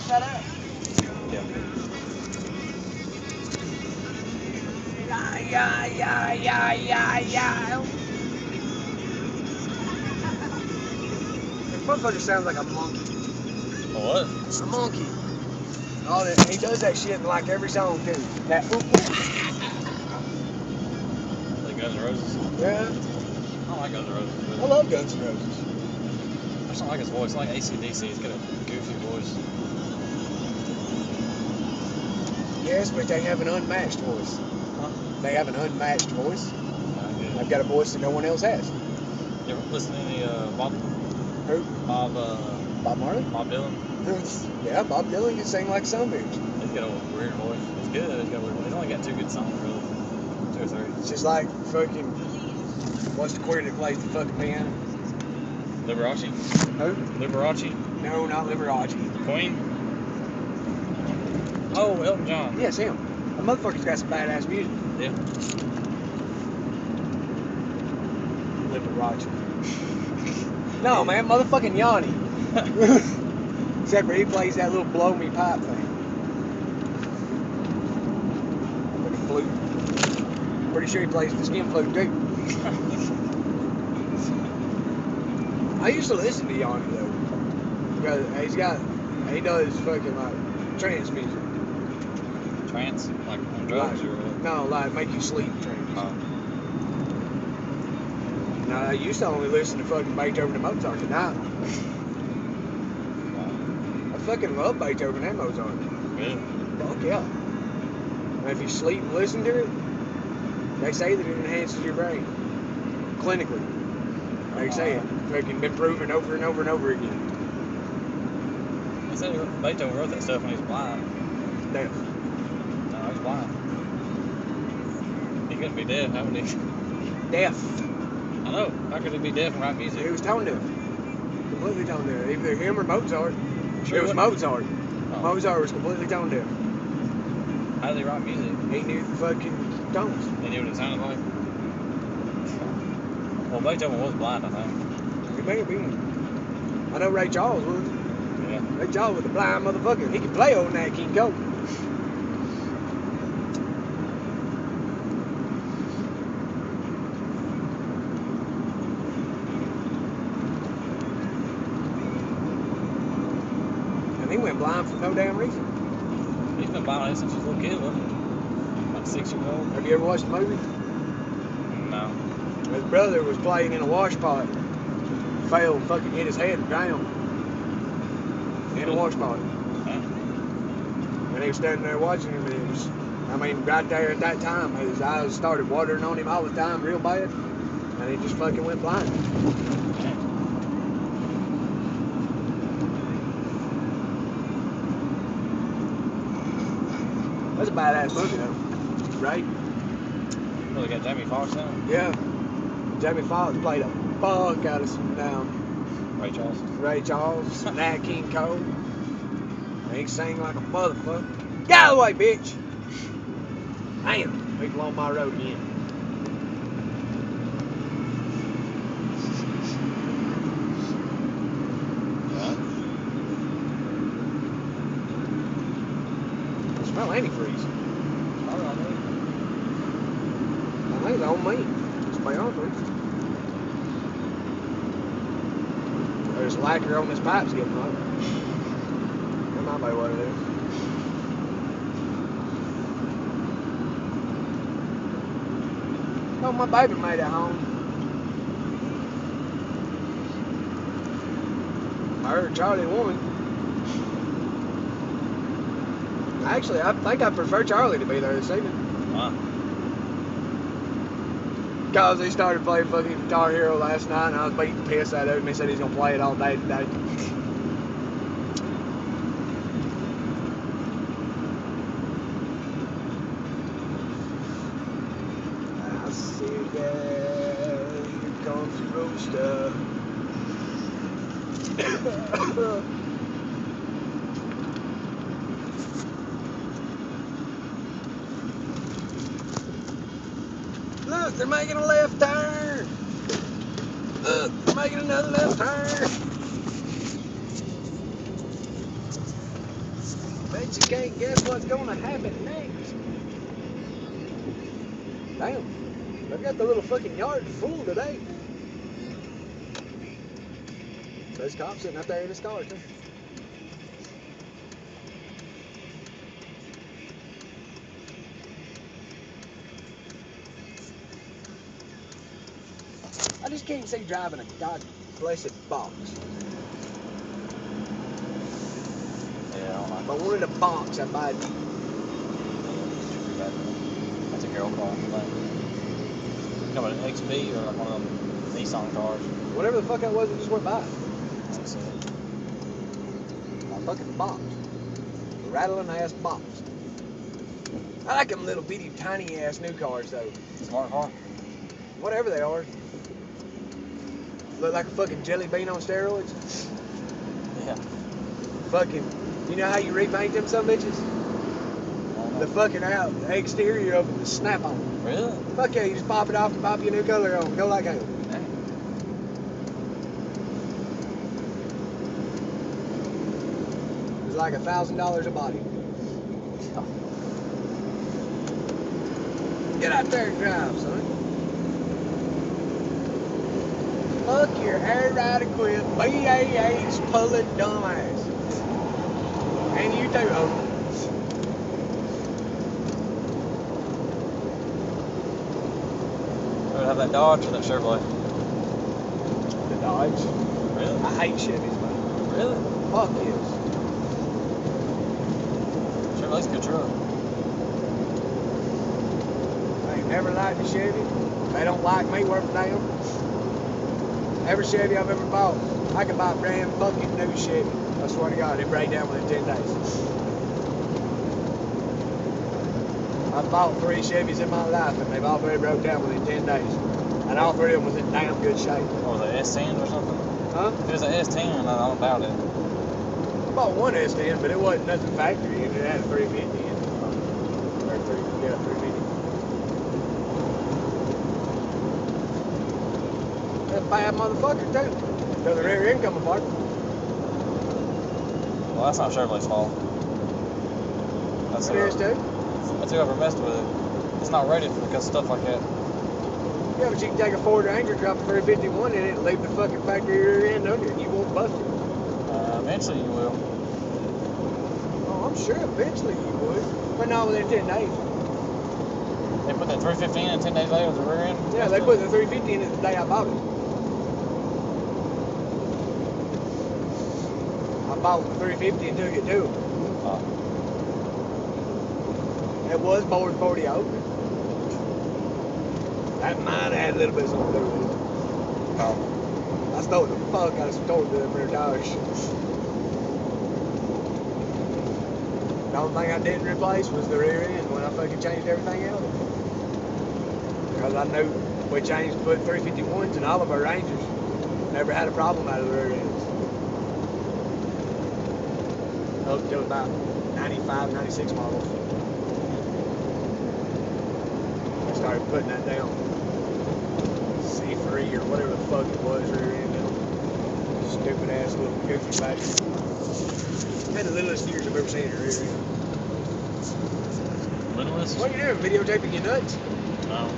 that up? Yeah. Yeah. This motherfucker sounds like a monkey. What? A monkey. Oh, he does that shit in like every song too. That. Like Guns N' Roses? Yeah. I don't like Guns N' Roses. I love Guns N' Roses. I just don't like his voice. I like AC/DC. He's got a goofy voice. Yes, but they have an unmatched voice. Huh? They have an unmatched voice. Yeah. They've got a voice that no one else has. You ever listen to any Bob? Who? Bob Marley? Bob Dylan? Yeah, Bob Dylan can sing like some bitch. He's got a weird voice. It's good. He's got a weird voice. He's only got 2 good songs, really. 2 or 3. It's just like fucking. What's the queer that plays the fucking piano? Liberace? Who? Liberace? No, not Liberace. Queen? Oh, Elton John. Yes, him. That motherfucker's got some badass music. Yeah. Liberace. No, man, motherfucking Yanni. Except for he plays that little blow me pipe thing. Like a flute. Pretty sure he plays the skin flute too. I used to listen to Yanni though. Because he does fucking like trance music. Trance? Like on drugs or what? No, like make you sleep trance. Oh. Now, I used to only listen to fucking Beethoven and Mozart at night. Wow. I fucking love Beethoven and Mozart. Really? Fuck yeah. And if you sleep and listen to it, they say that it enhances your brain. Clinically. They say it. Fucking been proven over and over and over again. They said Beethoven wrote that stuff when he was blind. Deaf. No, he was blind. He couldn't be deaf, how would he? Deaf. I know. How could he be deaf and write He music? was tone deaf. Completely tone deaf. Either him or Mozart. Sure It was what? Mozart. Oh. Mozart was completely tone deaf. How did he write music? He knew the fucking tones. He knew what it sounded like? Well, Beethoven was blind, I think. He may have been. I know Ray Charles was. Yeah. Ray Charles was a blind motherfucker. He could play on that King Cole. And he went blind for no damn reason. He's been blind since he was a little kid, wasn't he? Like 6 years old? Have you ever watched the movie? No. His brother was playing in a wash pot. Fell and fucking hit his head and drowned. In a wash pot. Huh? And he was standing there watching him, and it was, I mean, right there at that time, his eyes started watering on him all the time, real bad. And he just fucking went blind. That's a badass movie, though. Right? Well, they got Jamie Foxx in it. Yeah. Jamie Foxx played a fuck out of some Ray Charles. Ray Charles, Nat King Cole. And he sang like a motherfucker. Get out of the way, bitch! Damn, people on my road again. What? I smell antifreeze. All right. I think it's on me. It's my antifreeze. There's lacquer on this pipe's getting hot. That might be what it is. Oh, my baby made it home. I heard Charlie won. Actually, I think I prefer Charlie to be there this evening. Wow. Because he started playing fucking Guitar Hero last night, and I was beating the piss out of him. He said he's going to play it all day today. I see that here comes the rooster. Look, they're making a left turn. Look, they're making another left turn. Bet you can't guess what's gonna happen next. Damn, they've got the little fucking yard full today. There's cops sitting out there in his car too. I just can't see driving a god blessed box. Yeah, I don't like If I wanted a box, I'd buy a Jeep. That's a girl car. Like, you know, an XP or like one of them Nissan cars. Whatever the fuck that was, it just went by. That's it. A fucking box. A rattling ass box. I like them little bitty tiny ass new cars though. Smart car. Whatever they are. Look like a fucking jelly bean on steroids. Yeah. Fucking, you know how you repaint them some bitches? The fucking exterior of them is snap on. Really? Fuck yeah, you just pop it off and pop your new color on. Go like hell. It's like $1,000 a body. Get out there and drive, son. Fuck your air ride equipment, BAH pulling dumbass. And you too, ho. I would have that Dodge or that Chevrolet. The Dodge. Really? I hate Chevys, man. Really? Fuck yes. Chevrolet's a good truck. I ain't never liked a Chevy. They don't like me worth a damn. Every Chevy I've ever bought, I can buy a brand fucking new Chevy. I swear to God, it break down within 10 days. I've bought 3 Chevys in my life, and they've all 3 broke down within 10 days. And all 3 of them was in damn good shape. What was it, S10 or something? Huh? If it was an S10, I don't doubt it. I bought one S10, but it wasn't nothing factory. It had a 350 in it. Or 350. That's a bad motherfucker, too. Because the rear end come apart. Well, that's not Chevrolet's fault. That's It is, too. That's whoever messed with it. It's not rated because of stuff like that. Yeah, but you can take a Ford Ranger, drop a 351 in it, and leave the fucking factory rear end under, and you won't bust it. Eventually you will. Oh, I'm sure eventually you would. But not within 10 days. They put that 315 in 10 days later with the rear end? Yeah, they put the 350 in it the day I bought it. I bought the 350 and took it to them. It was board 40 open. That might have had a little bit something to do with it. I stole the fuck out of some toilet paper for $1. The only thing I didn't replace was the rear end when I fucking changed everything else. Because I knew we changed, put 351s in all of our Rangers. Never had a problem out of the rear ends. Up to about 95, 96 models. I started putting that down. C3 or whatever the fuck it was, rear end. Stupid ass little goofy battery. Had the littlest ears I've ever seen in a rear end. Littlest? What are you doing? Videotaping your nuts? No.